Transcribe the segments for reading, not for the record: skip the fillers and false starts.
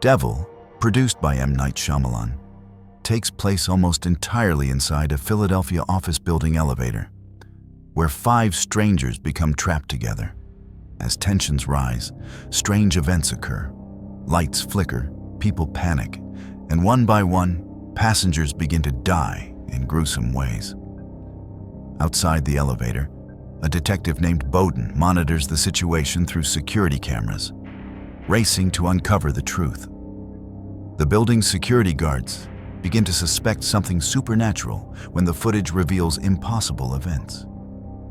Devil, produced by M. Night Shyamalan, takes place almost entirely inside a Philadelphia office building elevator, where 5 strangers become trapped together. As tensions rise, strange events occur. Lights flicker, people panic, and one by one, passengers begin to die in gruesome ways. Outside the elevator, a detective named Bowden monitors the situation through security cameras, racing to uncover the truth. The building's security guards begin to suspect something supernatural when the footage reveals impossible events.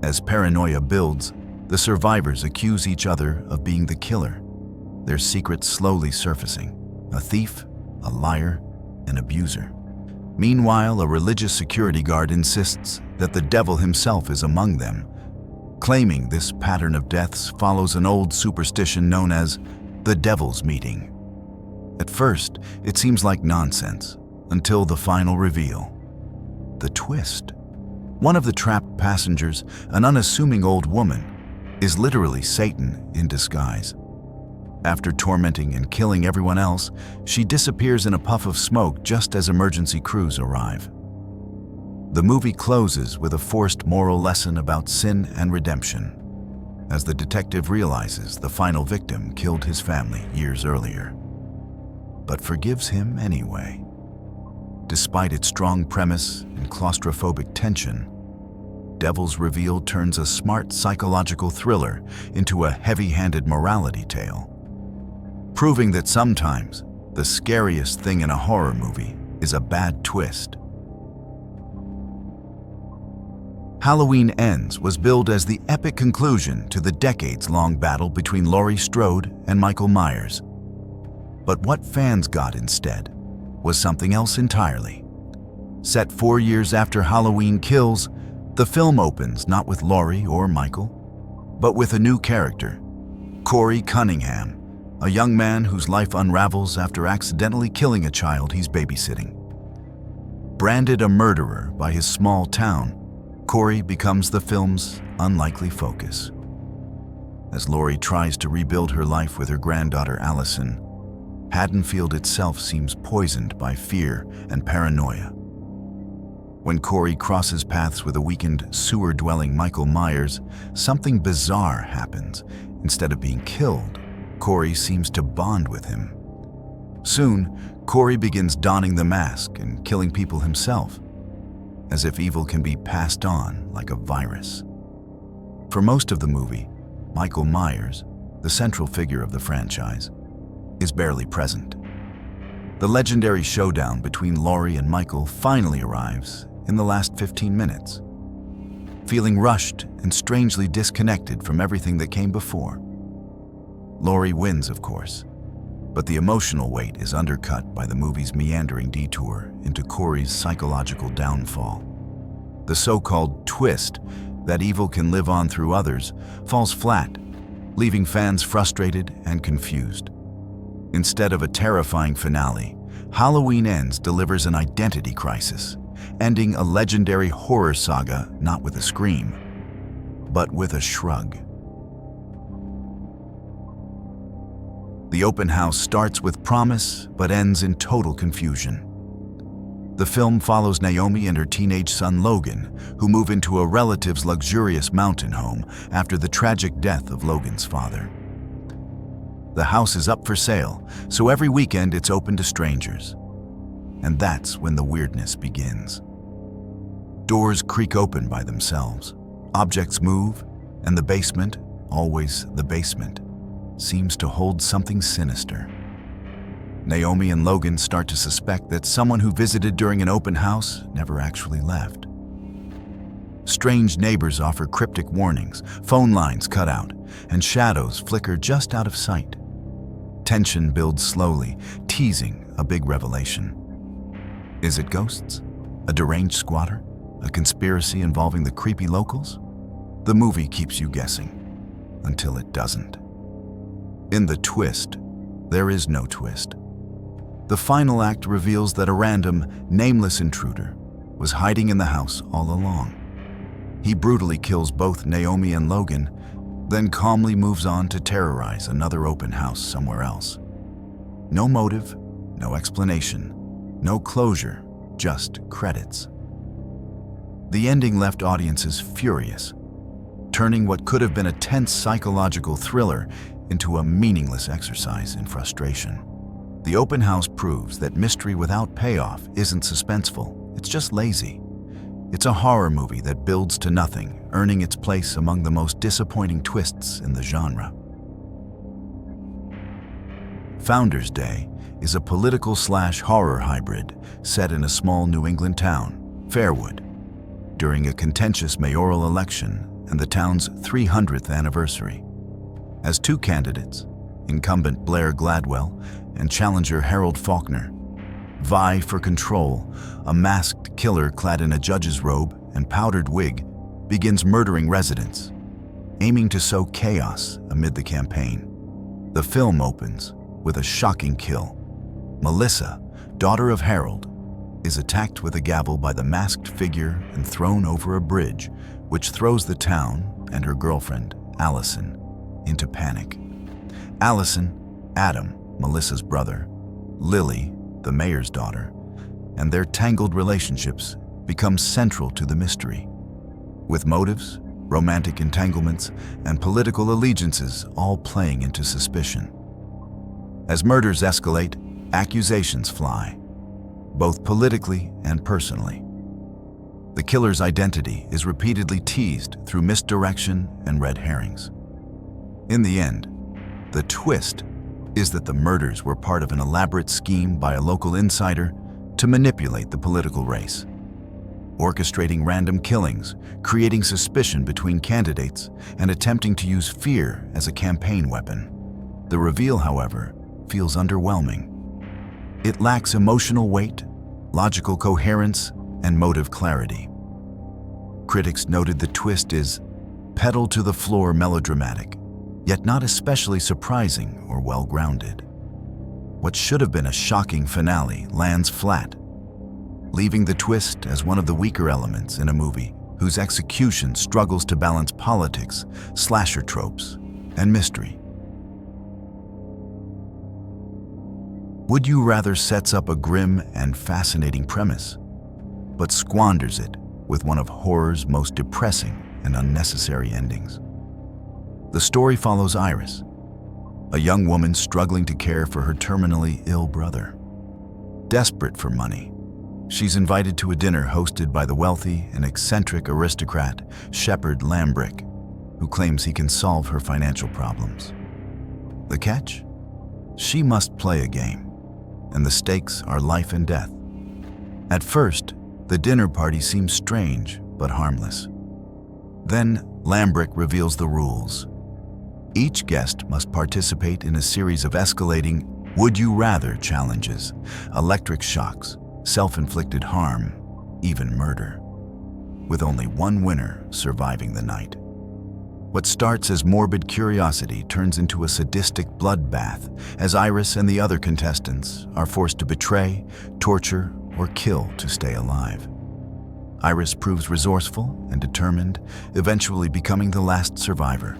As paranoia builds, the survivors accuse each other of being the killer, their secrets slowly surfacing: a thief, a liar, an abuser. Meanwhile, a religious security guard insists that the devil himself is among them, claiming this pattern of deaths follows an old superstition known as the devil's meeting. At first, it seems like nonsense, until the final reveal. The twist. One of the trapped passengers, an unassuming old woman, is literally Satan in disguise. After tormenting and killing everyone else, she disappears in a puff of smoke just as emergency crews arrive. The movie closes with a forced moral lesson about sin and redemption, as the detective realizes the final victim killed his family years earlier, but forgives him anyway. Despite its strong premise and claustrophobic tension, Devil's Reveal turns a smart psychological thriller into a heavy-handed morality tale, proving that sometimes the scariest thing in a horror movie is a bad twist. Halloween Ends was billed as the epic conclusion to the decades-long battle between Laurie Strode and Michael Myers. But what fans got instead was something else entirely. Set 4 years after Halloween Kills, the film opens not with Laurie or Michael, but with a new character, Corey Cunningham, a young man whose life unravels after accidentally killing a child he's babysitting. Branded a murderer by his small town, Corey becomes the film's unlikely focus. As Laurie tries to rebuild her life with her granddaughter Allison, Haddonfield itself seems poisoned by fear and paranoia. When Corey crosses paths with a weakened, sewer-dwelling Michael Myers, something bizarre happens. Instead of being killed, Corey seems to bond with him. Soon, Corey begins donning the mask and killing people himself, as if evil can be passed on like a virus. For most of the movie, Michael Myers, the central figure of the franchise, is barely present. The legendary showdown between Laurie and Michael finally arrives in the last 15 minutes. Feeling rushed and strangely disconnected from everything that came before, Laurie wins, of course, but the emotional weight is undercut by the movie's meandering detour into Corey's psychological downfall. The so-called twist that evil can live on through others falls flat, leaving fans frustrated and confused. Instead of a terrifying finale, Halloween Ends delivers an identity crisis, ending a legendary horror saga not with a scream, but with a shrug. The open house starts with promise but ends in total confusion. The film follows Naomi and her teenage son Logan, who move into a relative's luxurious mountain home after the tragic death of Logan's father. The house is up for sale, so every weekend it's open to strangers. And that's when the weirdness begins. Doors creak open by themselves, objects move, and the basement, always the basement, seems to hold something sinister. Naomi and Logan start to suspect that someone who visited during an open house never actually left. Strange neighbors offer cryptic warnings, phone lines cut out, and shadows flicker just out of sight. Tension builds slowly, teasing a big revelation. Is it ghosts? A deranged squatter? A conspiracy involving the creepy locals? The movie keeps you guessing, until it doesn't. In the twist, there is no twist. The final act reveals that a random, nameless intruder was hiding in the house all along. He brutally kills both Naomi and Logan, then calmly moves on to terrorize another open house somewhere else. No motive, no explanation, no closure, just credits. The ending left audiences furious, turning what could have been a tense psychological thriller into a meaningless exercise in frustration. The open house proves that mystery without payoff isn't suspenseful, it's just lazy. It's a horror movie that builds to nothing, earning its place among the most disappointing twists in the genre. Founders Day is a political/horror hybrid set in a small New England town, Fairwood, during a contentious mayoral election and the town's 300th anniversary. As two candidates, incumbent Blair Gladwell and challenger Harold Faulkner, vie for control, a masked killer clad in a judge's robe and powdered wig begins murdering residents, aiming to sow chaos amid the campaign. The film opens with a shocking kill. Melissa, daughter of Harold, is attacked with a gavel by the masked figure and thrown over a bridge, which throws the town and her girlfriend, Allison, into panic. Allison, Adam, Melissa's brother, Lily, the mayor's daughter, and their tangled relationships become central to the mystery, with motives, romantic entanglements, and political allegiances all playing into suspicion. As murders escalate, accusations fly, both politically and personally. The killer's identity is repeatedly teased through misdirection and red herrings. In the end, the twist is that the murders were part of an elaborate scheme by a local insider to manipulate the political race, orchestrating random killings, creating suspicion between candidates, and attempting to use fear as a campaign weapon. The reveal, however, feels underwhelming. It lacks emotional weight, logical coherence, and motive clarity. Critics noted the twist is pedal-to-the-floor melodramatic, yet not especially surprising or well-grounded. What should have been a shocking finale lands flat, leaving the twist as one of the weaker elements in a movie whose execution struggles to balance politics, slasher tropes, and mystery. Would You Rather sets up a grim and fascinating premise, but squanders it with one of horror's most depressing and unnecessary endings. The story follows Iris, a young woman struggling to care for her terminally ill brother. Desperate for money, she's invited to a dinner hosted by the wealthy and eccentric aristocrat Shepard Lambrick, who claims he can solve her financial problems. The catch? She must play a game, and the stakes are life and death. At first, the dinner party seems strange but harmless. Then, Lambrick reveals the rules. Each guest must participate in a series of escalating would you rather challenges, electric shocks, self-inflicted harm, even murder, with only one winner surviving the night. What starts as morbid curiosity turns into a sadistic bloodbath as Iris and the other contestants are forced to betray, torture, or kill to stay alive. Iris proves resourceful and determined, eventually becoming the last survivor.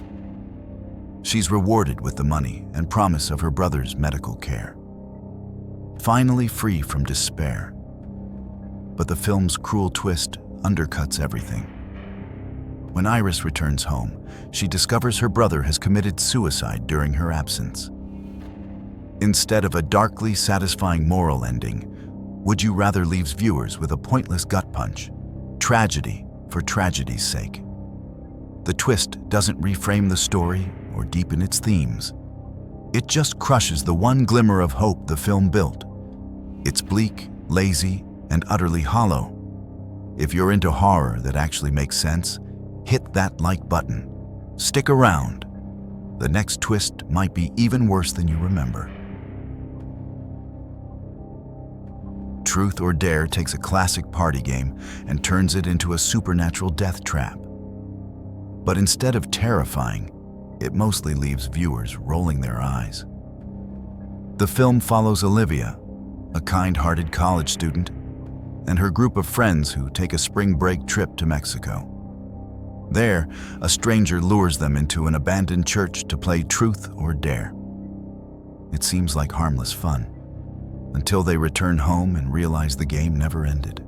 She's rewarded with the money and promise of her brother's medical care, finally free from despair. But the film's cruel twist undercuts everything. When Iris returns home, she discovers her brother has committed suicide during her absence. Instead of a darkly satisfying moral ending, Would You Rather leaves viewers with a pointless gut punch, tragedy for tragedy's sake. The twist doesn't reframe the story or deepen its themes. It just crushes the one glimmer of hope the film built. It's bleak, lazy, and utterly hollow. If you're into horror that actually makes sense, hit that like button. Stick around. The next twist might be even worse than you remember. Truth or Dare takes a classic party game and turns it into a supernatural death trap. But instead of terrifying, it mostly leaves viewers rolling their eyes. The film follows Olivia, a kind-hearted college student, and her group of friends who take a spring break trip to Mexico. There, a stranger lures them into an abandoned church to play Truth or Dare. it seems like harmless fun, until they return home and realize the game never ended.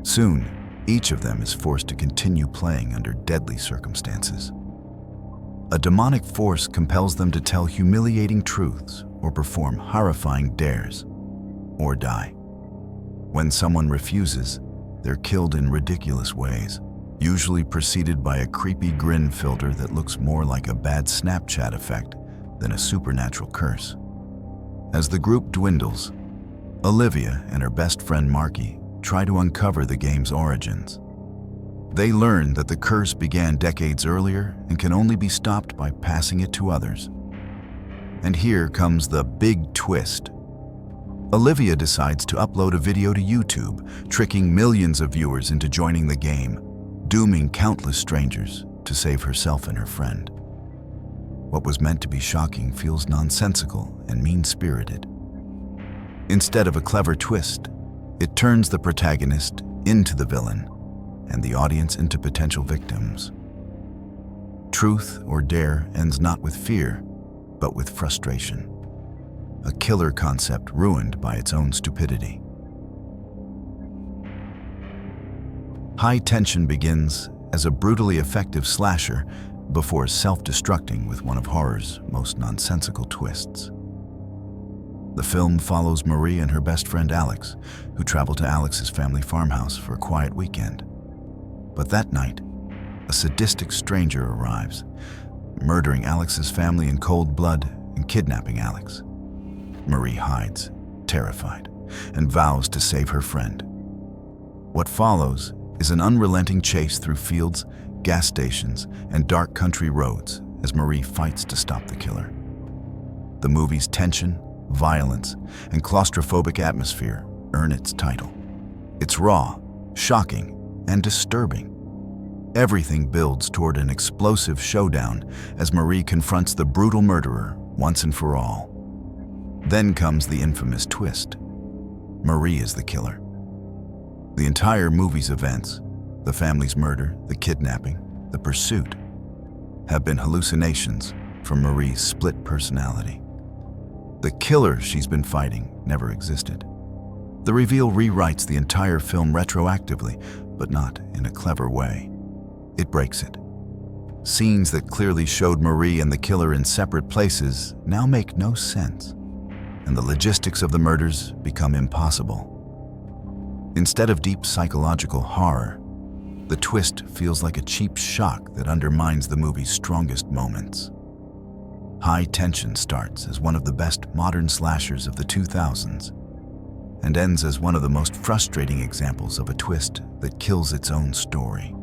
Soon, each of them is forced to continue playing under deadly circumstances. A demonic force compels them to tell humiliating truths or perform horrifying dares, or die. When someone refuses, they're killed in ridiculous ways, usually preceded by a creepy grin filter that looks more like a bad Snapchat effect than a supernatural curse. As the group dwindles, Olivia and her best friend Marky try to uncover the game's origins. They learn that the curse began decades earlier and can only be stopped by passing it to others. And here comes the big twist. Olivia decides to upload a video to YouTube, tricking millions of viewers into joining the game, dooming countless strangers to save herself and her friend. What was meant to be shocking feels nonsensical and mean-spirited. Instead of a clever twist, it turns the protagonist into the villain and the audience into potential victims. Truth or dare ends not with fear, but with frustration. A killer concept ruined by its own stupidity. High Tension begins as a brutally effective slasher before self-destructing with one of horror's most nonsensical twists. The film follows Marie and her best friend Alex, who travel to Alex's family farmhouse for a quiet weekend. But that night, a sadistic stranger arrives, murdering Alex's family in cold blood and kidnapping Alex. Marie hides, terrified, and vows to save her friend. What follows is an unrelenting chase through fields, gas stations, and dark country roads as Marie fights to stop the killer. The movie's tension, violence, and claustrophobic atmosphere earn its title. It's raw, shocking, and disturbing. Everything builds toward an explosive showdown as Marie confronts the brutal murderer once and for all. Then comes the infamous twist. Marie is the killer. The entire movie's events, the family's murder, the kidnapping, the pursuit, have been hallucinations from Marie's split personality. The killer she's been fighting never existed. The reveal rewrites the entire film retroactively, but not in a clever way. It breaks it. Scenes that clearly showed Marie and the killer in separate places now make no sense, and the logistics of the murders become impossible. Instead of deep psychological horror, the twist feels like a cheap shock that undermines the movie's strongest moments. High Tension starts as one of the best modern slashers of the 2000s and ends as one of the most frustrating examples of a twist that kills its own story.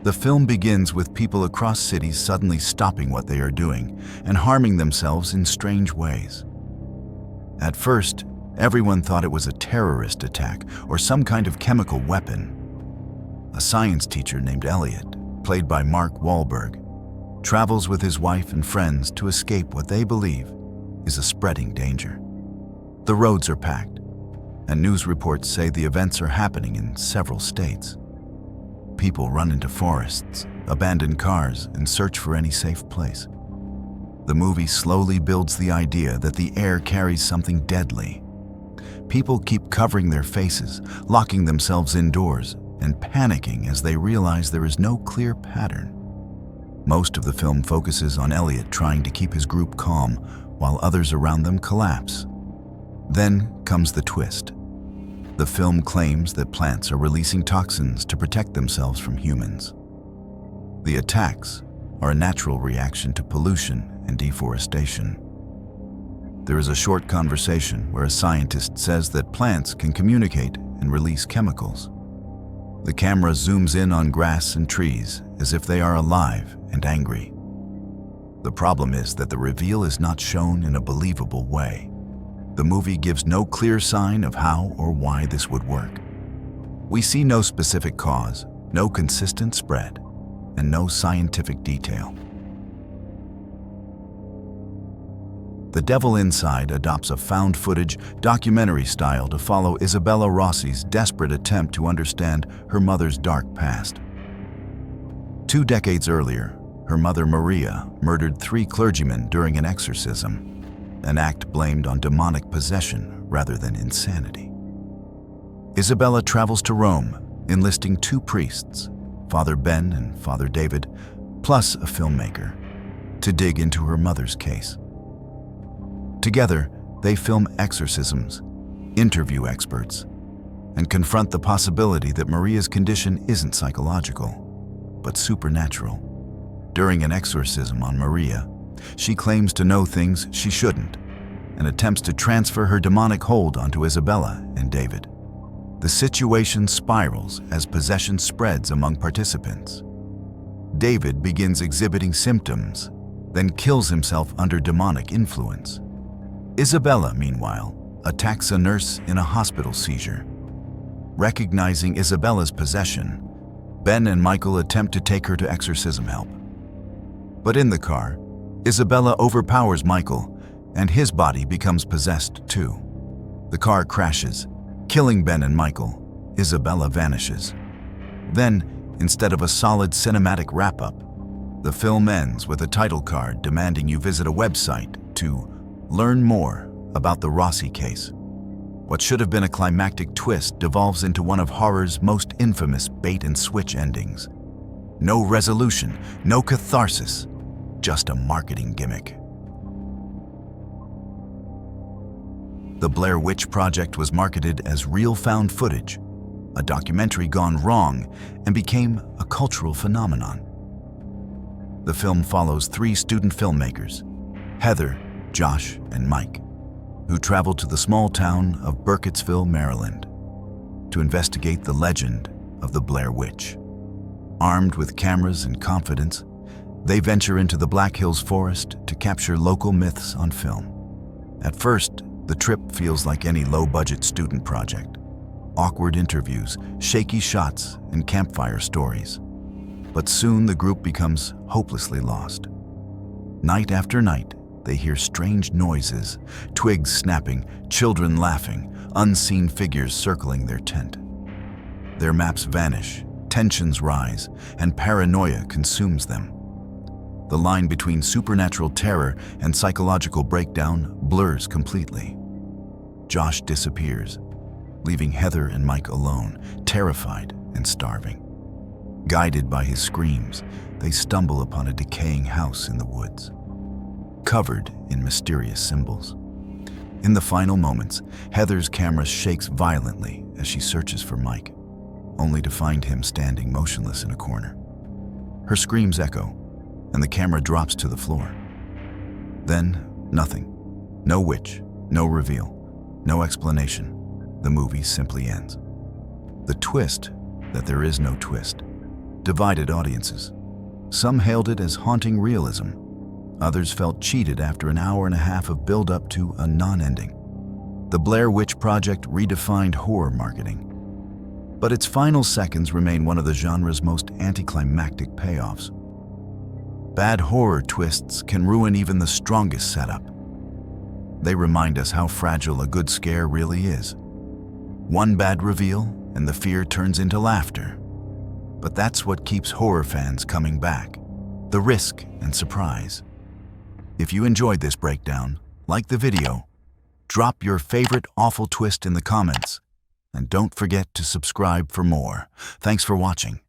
The film begins with people across cities suddenly stopping what they are doing and harming themselves in strange ways. At first, everyone thought it was a terrorist attack or some kind of chemical weapon. A science teacher named Elliot, played by Mark Wahlberg, travels with his wife and friends to escape what they believe is a spreading danger. The roads are packed, and news reports say the events are happening in several states. People run into forests, abandon cars, and search for any safe place. The movie slowly builds the idea that the air carries something deadly. People keep covering their faces, locking themselves indoors, and panicking as they realize there is no clear pattern. Most of the film focuses on Elliot trying to keep his group calm while others around them collapse. Then comes the twist. The film claims that plants are releasing toxins to protect themselves from humans. The attacks are a natural reaction to pollution and deforestation. There is a short conversation where a scientist says that plants can communicate and release chemicals. The camera zooms in on grass and trees as if they are alive and angry. The problem is that the reveal is not shown in a believable way. The movie gives no clear sign of how or why this would work. We see no specific cause, no consistent spread, and no scientific detail. The Devil Inside adopts a found footage documentary style to follow Isabella Rossi's desperate attempt to understand her mother's dark past. 2 decades earlier, her mother Maria murdered 3 clergymen during an exorcism, an act blamed on demonic possession rather than insanity. Isabella travels to Rome, enlisting 2 priests, Father Ben and Father David, plus a filmmaker, to dig into her mother's case. Together, they film exorcisms, interview experts, and confront the possibility that Maria's condition isn't psychological, but supernatural. During an exorcism on Maria, she claims to know things she shouldn't and attempts to transfer her demonic hold onto Isabella and David. The situation spirals as possession spreads among participants. David begins exhibiting symptoms, then kills himself under demonic influence. Isabella, meanwhile, attacks a nurse in a hospital seizure. Recognizing Isabella's possession, Ben and Michael attempt to take her to exorcism help. But in the car, Isabella overpowers Michael, and his body becomes possessed too. The car crashes, killing Ben and Michael. Isabella vanishes. Then, instead of a solid cinematic wrap-up, the film ends with a title card demanding you visit a website to learn more about the Rossi case. What should have been a climactic twist devolves into one of horror's most infamous bait-and-switch endings. No resolution, no catharsis, just a marketing gimmick. The Blair Witch Project was marketed as real found footage, a documentary gone wrong, and became a cultural phenomenon. The film follows 3 student filmmakers, Heather, Josh, and Mike, who traveled to the small town of Burkittsville, Maryland, to investigate the legend of the Blair Witch. Armed with cameras and confidence, they venture into the Black Hills forest to capture local myths on film. At first, the trip feels like any low-budget student project. Awkward interviews, shaky shots, and campfire stories. But soon the group becomes hopelessly lost. Night after night, they hear strange noises, twigs snapping, children laughing, unseen figures circling their tent. Their maps vanish, tensions rise, and paranoia consumes them. The line between supernatural terror and psychological breakdown blurs completely. Josh disappears, leaving Heather and Mike alone, terrified and starving. Guided by his screams, they stumble upon a decaying house in the woods, covered in mysterious symbols. In the final moments, Heather's camera shakes violently as she searches for Mike, only to find him standing motionless in a corner. Her screams echo, and the camera drops to the floor. Then, nothing. No witch, no reveal, no explanation. The movie simply ends. The twist, that there is no twist, divided audiences. Some hailed it as haunting realism. Others felt cheated after an hour and a half of build-up to a non-ending. The Blair Witch Project redefined horror marketing. But its final seconds remain one of the genre's most anticlimactic payoffs. Bad horror twists can ruin even the strongest setup. They remind us how fragile a good scare really is. One bad reveal, and the fear turns into laughter. But that's what keeps horror fans coming back, the risk and surprise. If you enjoyed this breakdown, like the video, drop your favorite awful twist in the comments, and don't forget to subscribe for more. Thanks for watching.